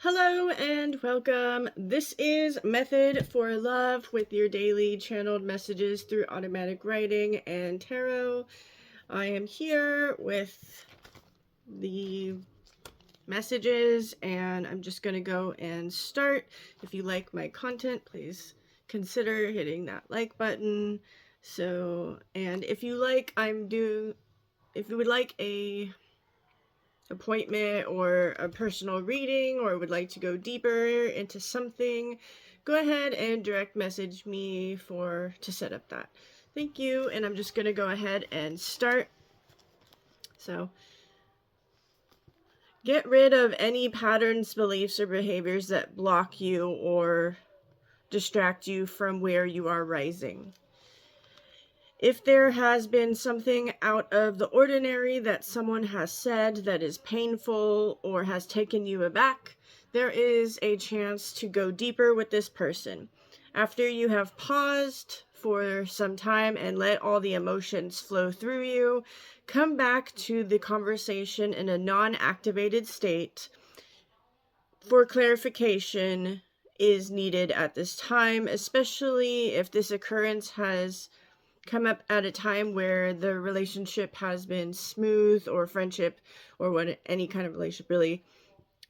Hello and welcome. This is Method for Love with your daily channeled messages through automatic writing and tarot. I am here with the messages and I'm just going to go and start. If you like my content, please consider hitting that like button. And if you would like a appointment or a personal reading or would like to go deeper into something, go ahead and direct message me to set up that. Thank you, and I'm just going to go ahead and start. So, get rid of any patterns, beliefs, or behaviors that block you or distract you from where you are rising. If there has been something out of the ordinary that someone has said that is painful or has taken you aback, there is a chance to go deeper with this person. After you have paused for some time and let all the emotions flow through you, come back to the conversation in a non-activated state. For clarification is needed at this time, especially if this occurrence has come up at a time where the relationship has been smooth, or friendship, or any kind of relationship really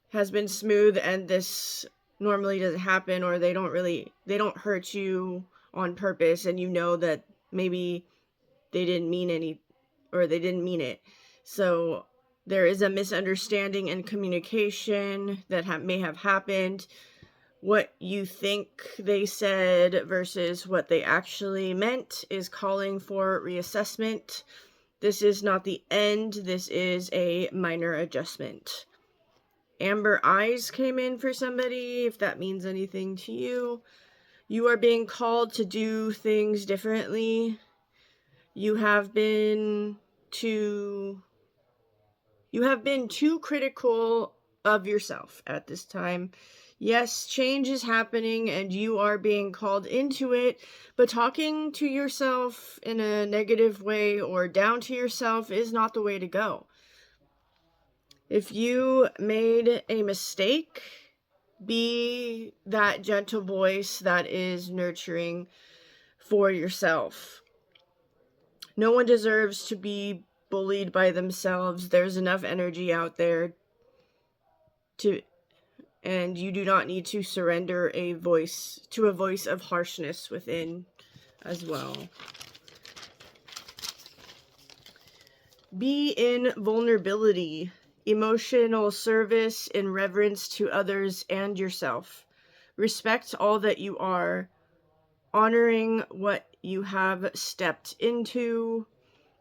has been smooth, and this normally doesn't happen, or they don't hurt you on purpose, and you know that maybe they didn't mean it. So there is a misunderstanding and communication that may have happened. What you think they said versus what they actually meant is calling for reassessment. This is not the end. This is a minor adjustment. Amber eyes came in for somebody, if that means anything to you. You are being called to do things differently. You have been too critical of yourself at this time. Yes, change is happening and you are being called into it, but talking to yourself in a negative way or down to yourself is not the way to go. If you made a mistake, be that gentle voice that is nurturing for yourself. No one deserves to be bullied by themselves. There's enough energy out there and you do not need to surrender a voice of harshness within as well. Be in vulnerability, emotional service in reverence to others and yourself. Respect all that you are, honoring what you have stepped into.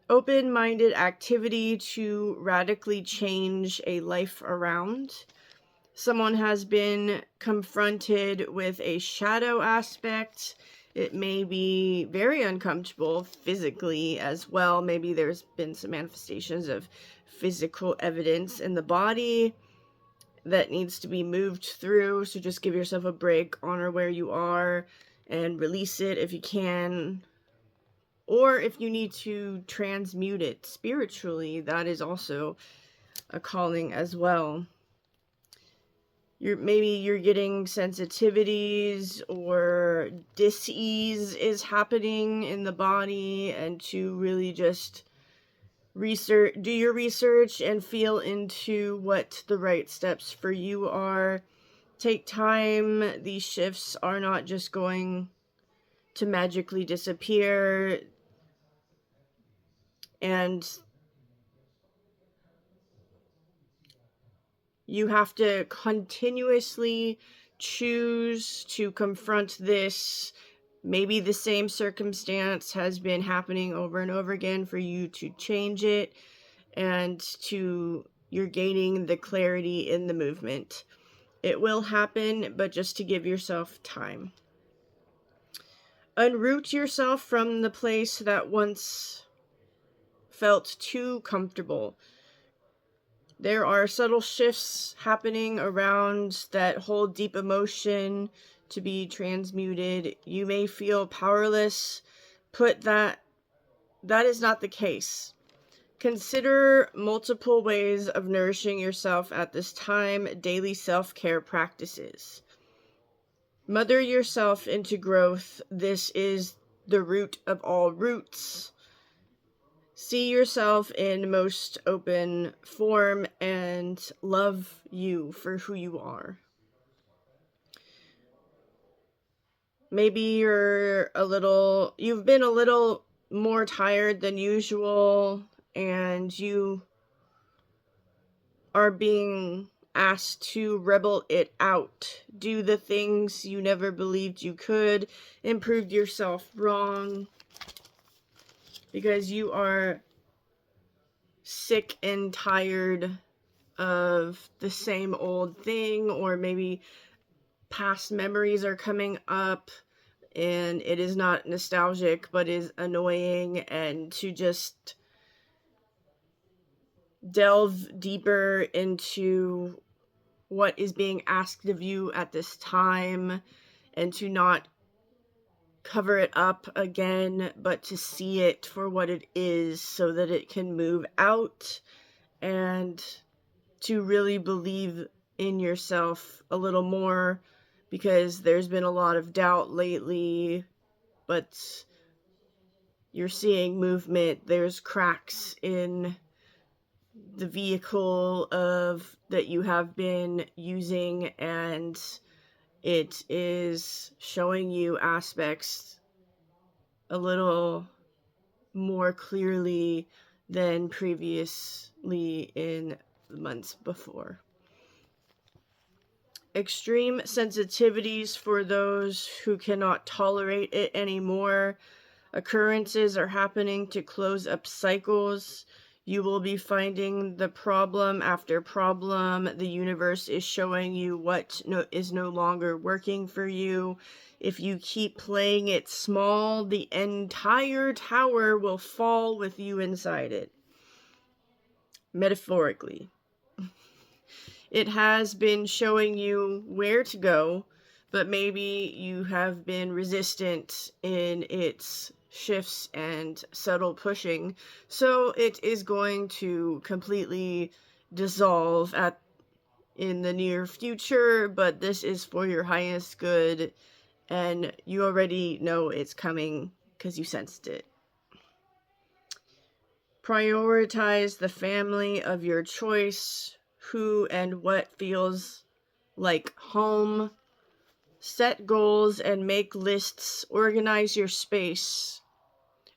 Open-minded activity to radically change a life around. Someone has been confronted with a shadow aspect. It may be very uncomfortable physically as well. Maybe there's been some manifestations of physical evidence in the body that needs to be moved through. So just give yourself a break, honor where you are, and release it if you can. Or if you need to transmute it spiritually, that is also a calling as well. Maybe you're getting sensitivities or dis-ease is happening in the body, and to really just do your research and feel into what the right steps for you are. Take time. These shifts are not just going to magically disappear, and you have to continuously choose to confront this. Maybe the same circumstance has been happening over and over again for you to change it, and you're gaining the clarity in the movement. It will happen, but just to give yourself time. Unroot yourself from the place that once felt too comfortable. There are subtle shifts happening around that hold deep emotion to be transmuted. You may feel powerless. That is not the case. Consider multiple ways of nourishing yourself at this time, daily self-care practices. Mother yourself into growth. This is the root of all roots. See yourself in most open form and love you for who you are. Maybe you've been a little more tired than usual, and you are being asked to rebel it out. Do the things you never believed you could. Improve yourself wrong. Because you are sick and tired of the same old thing, or maybe past memories are coming up and it is not nostalgic but is annoying, and to just delve deeper into what is being asked of you at this time, and to not cover it up again, but to see it for what it is so that it can move out, and to really believe in yourself a little more, because there's been a lot of doubt lately, but you're seeing movement. There's cracks in the vehicle that you have been using, and it is showing you aspects a little more clearly than previously in the months before. Extreme sensitivities for those who cannot tolerate it anymore. Occurrences are happening to close up cycles. You will be finding the problem after problem. The universe is showing you what is no longer working for you. If you keep playing it small, the entire tower will fall with you inside it. Metaphorically. It has been showing you where to go, but maybe you have been resistant in its shifts and subtle pushing, so it is going to completely dissolve in the near future, but this is for your highest good, and you already know it's coming because you sensed it. Prioritize the family of your choice, who and what feels like home. Set goals and make lists. Organize your space.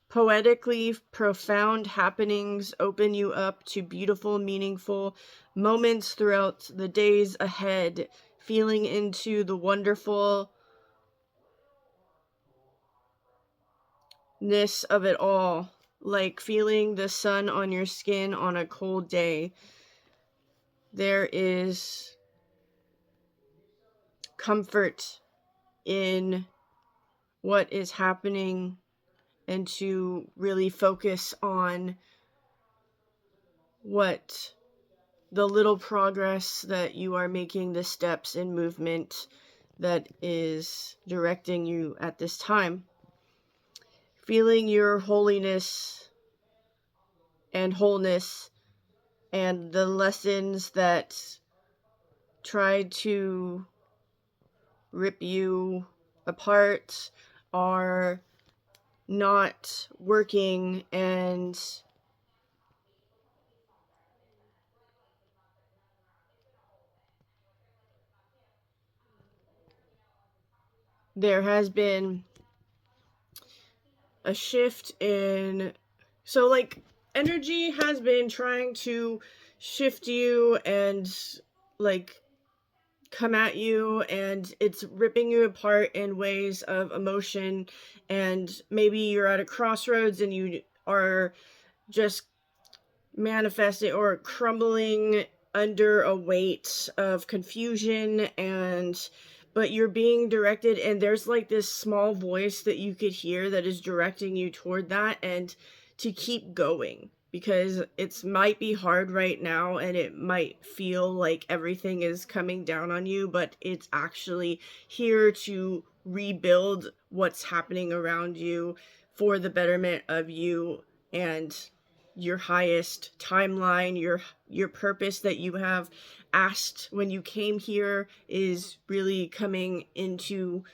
Poetically profound happenings open you up to beautiful, meaningful moments throughout the days ahead. Feeling into the wonderfulness of it all. Like feeling the sun on your skin on a cold day. There is comfort in what is happening, and to really focus on what the little progress that you are making, the steps in movement that is directing you at this time. Feeling your holiness and wholeness, and the lessons that tried to rip you apart are not working, and there has been a shift in, so like energy has been trying to shift you and like come at you, and it's ripping you apart in ways of emotion, and maybe you're at a crossroads and you are just manifesting or crumbling under a weight of confusion, but you're being directed, and there's like this small voice that you could hear that is directing you toward that, and to keep going, because it might be hard right now and it might feel like everything is coming down on you, but it's actually here to rebuild what's happening around you for the betterment of you and your highest timeline, your purpose that you have asked when you came here is really coming into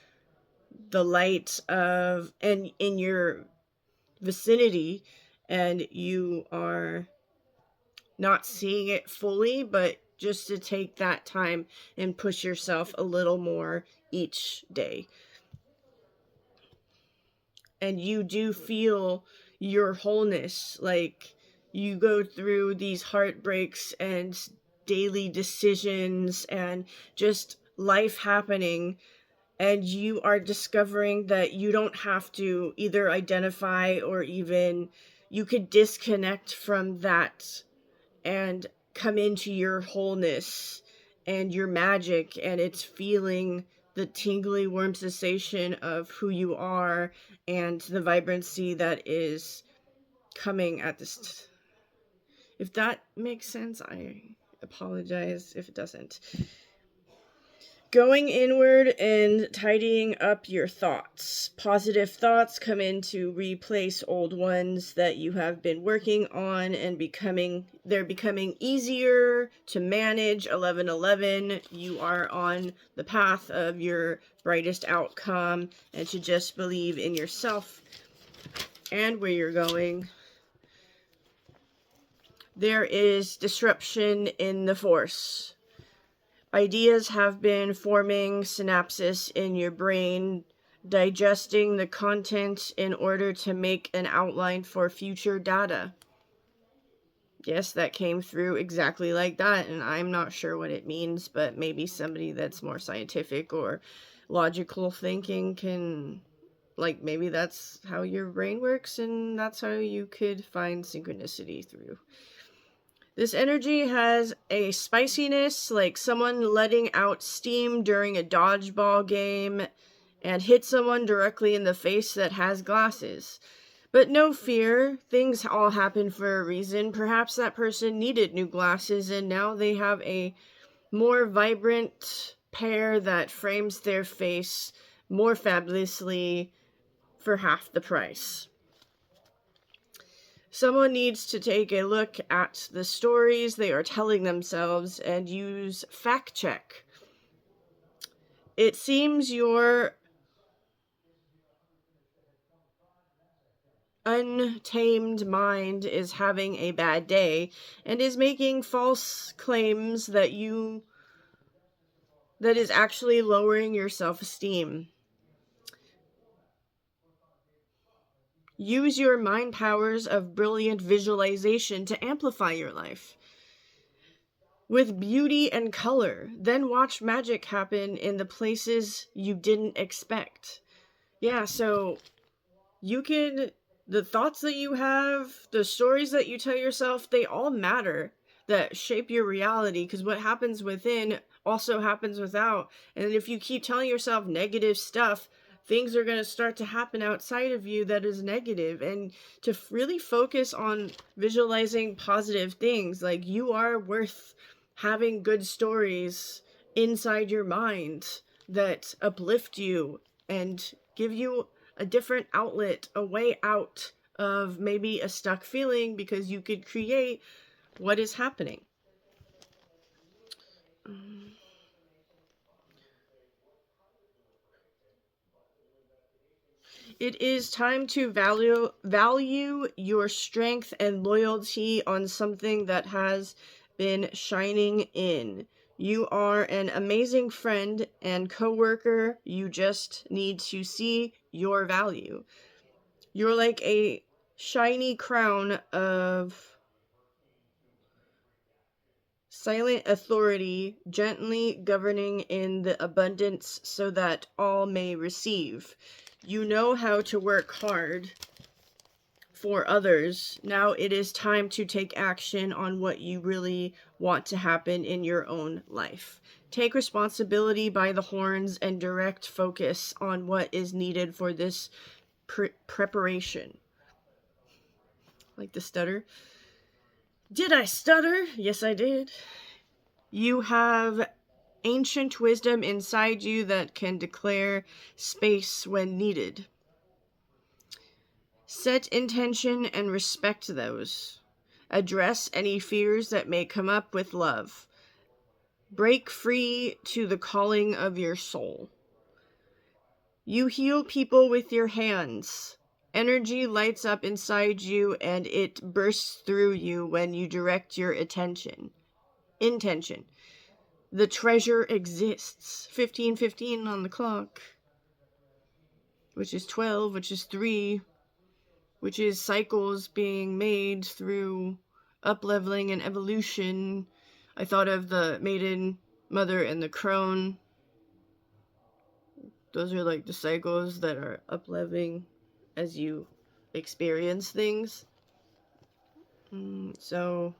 the light of and in your vicinity, and you are not seeing it fully, but just to take that time and push yourself a little more each day. And you do feel your wholeness, like you go through these heartbreaks and daily decisions and just life happening, and you are discovering that you don't have to either identify or even you could disconnect from that and come into your wholeness and your magic, and it's feeling the tingly warm sensation of who you are and the vibrancy that is coming at this. If that makes sense, I apologize if it doesn't. Going inward and tidying up your thoughts. Positive thoughts come in to replace old ones that you have been working on, and they're becoming easier to manage. 1111, you are on the path of your brightest outcome, and to just believe in yourself and where you're going. There is disruption in the force. Ideas have been forming synapses in your brain, digesting the content in order to make an outline for future data. Yes, that came through exactly like that, and I'm not sure what it means, but maybe somebody that's more scientific or logical thinking can, like, maybe that's how your brain works, and that's how you could find synchronicity through. This energy has a spiciness, like someone letting out steam during a dodgeball game and hit someone directly in the face that has glasses. But no fear, things all happen for a reason. Perhaps that person needed new glasses and now they have a more vibrant pair that frames their face more fabulously for half the price. Someone needs to take a look at the stories they are telling themselves and use fact check. It seems your untamed mind is having a bad day and is making false claims that is actually lowering your self-esteem. Use your mind powers of brilliant visualization to amplify your life with beauty and color. Then watch magic happen in the places you didn't expect. Yeah, so the thoughts that you have, the stories that you tell yourself, they all matter, that shape your reality, because what happens within also happens without. And if you keep telling yourself negative stuff, things are going to start to happen outside of you that is negative. And to really focus on visualizing positive things, like you are worth having good stories inside your mind that uplift you and give you a different outlet, a way out of maybe a stuck feeling, because you could create what is happening. It is time to value your strength and loyalty on something that has been shining in. You are an amazing friend and coworker. You just need to see your value. You're like a shiny crown of silent authority, gently governing in the abundance so that all may receive. You know how to work hard for others. Now it is time to take action on what you really want to happen in your own life. Take responsibility by the horns and direct focus on what is needed for this preparation. Like the stutter. Did I stutter? Yes, I did. You have ancient wisdom inside you that can declare space when needed. Set intention and respect those. Address any fears that may come up with love. Break free to the calling of your soul. You heal people with your hands. Energy lights up inside you and it bursts through you when you direct your intention. The treasure exists. 15:15 on the clock. Which is 12, which is 3, which is cycles being made through up-leveling and evolution. I thought of the maiden, mother, and the crone. Those are like the cycles that are up-leveling as you experience things. So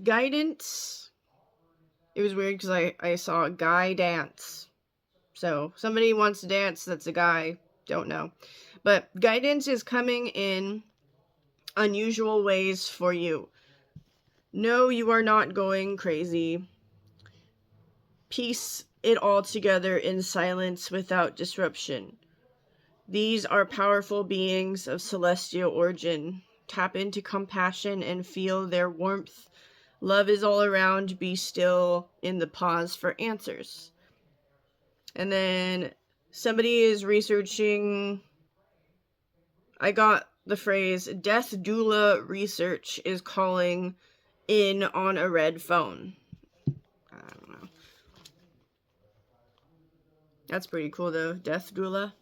guidance. It was weird because I saw a guy dance. So somebody wants to dance that's a guy. Don't know. But guidance is coming in unusual ways for you. No, you are not going crazy. Piece it all together in silence without disruption. These are powerful beings of celestial origin. Tap into compassion and feel their warmth. Love is all around. Be still in the pause for answers. And then somebody is researching. I got the phrase death doula research is calling in on a red phone. I don't know. That's pretty cool though, death doula.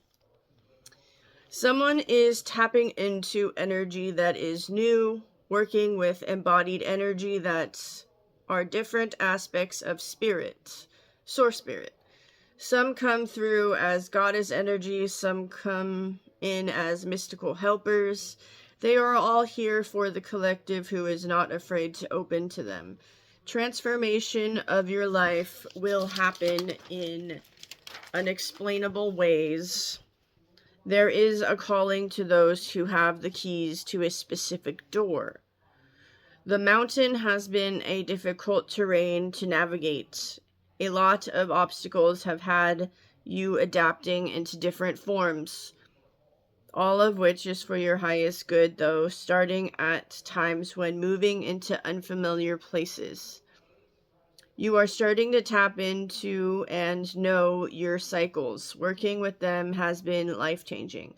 Someone is tapping into energy that is new, working with embodied energy that are different aspects of spirit, source spirit. Some come through as goddess energy, some come in as mystical helpers. They are all here for the collective who is not afraid to open to them. Transformation of your life will happen in unexplainable ways. There is a calling to those who have the keys to a specific door. The mountain has been a difficult terrain to navigate. A lot of obstacles have had you adapting into different forms. All of which is for your highest good, though, starting at times when moving into unfamiliar places. You are starting to tap into and know your cycles. Working with them has been life-changing.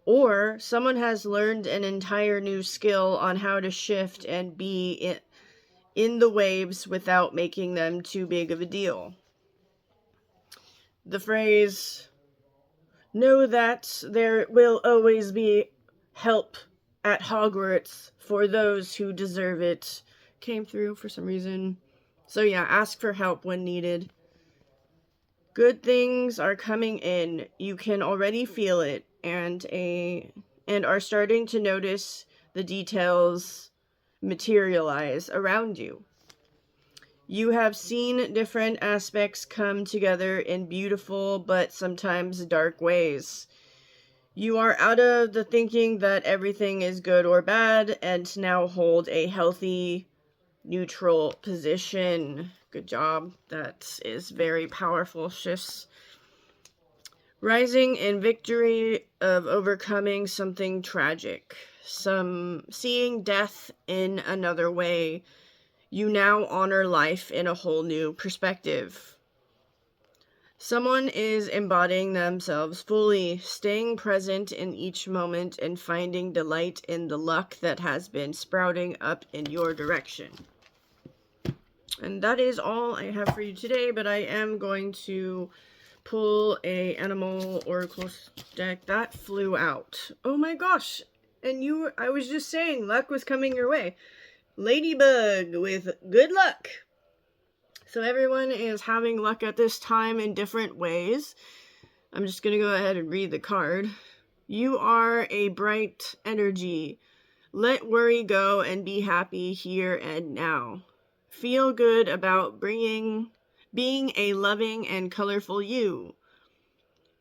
Or someone has learned an entire new skill on how to shift and be in the waves without making them too big of a deal. The phrase, know that there will always be help at Hogwarts for those who deserve it, came through for some reason. So yeah, ask for help when needed. Good things are coming in. You can already feel it and are starting to notice the details materialize around you. You have seen different aspects come together in beautiful but sometimes dark ways. You are out of the thinking that everything is good or bad and now hold a healthy, neutral position. Good job. That is very powerful shifts. Rising in victory of overcoming something tragic. Seeing death in another way. You now honor life in a whole new perspective. Someone is embodying themselves fully, staying present in each moment and finding delight in the luck that has been sprouting up in your direction. And that is all I have for you today, but I am going to pull a animal oracle deck. That flew out. Oh my gosh. And I was just saying luck was coming your way. Ladybug with good luck. So everyone is having luck at this time in different ways. I'm just going to go ahead and read the card. You are a bright energy. Let worry go and be happy here and now. Feel good about being a loving and colorful you.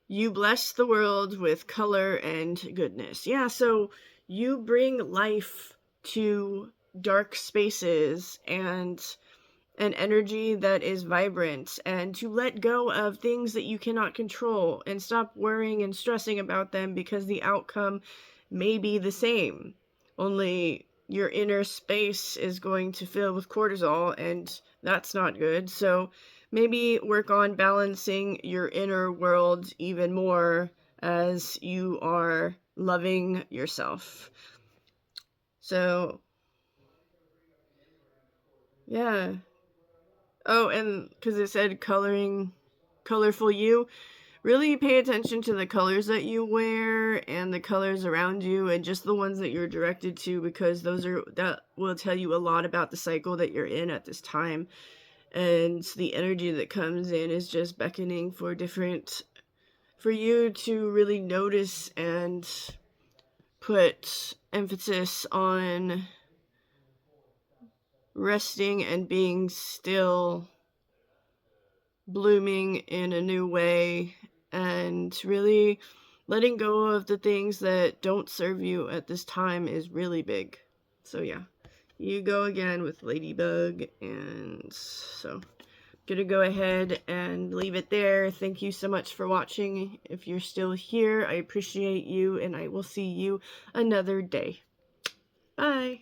You bless the world with color and goodness. Yeah, so you bring life to dark spaces and an energy that is vibrant, and to let go of things that you cannot control and stop worrying and stressing about them, because the outcome may be the same, only your inner space is going to fill with cortisol, and that's not good. So maybe work on balancing your inner world even more as you are loving yourself. So yeah. Oh, and because it said colorful you, really pay attention to the colors that you wear and the colors around you, and just the ones that you're directed to, because that will tell you a lot about the cycle that you're in at this time. And the energy that comes in is just beckoning for you to really notice and put emphasis on resting and being still, blooming in a new way, and really letting go of the things that don't serve you at this time is really big. So yeah, you go again with Ladybug, and so gonna go ahead and leave it there. Thank you so much for watching. If you're still here, I appreciate you, and I will see you another day. Bye.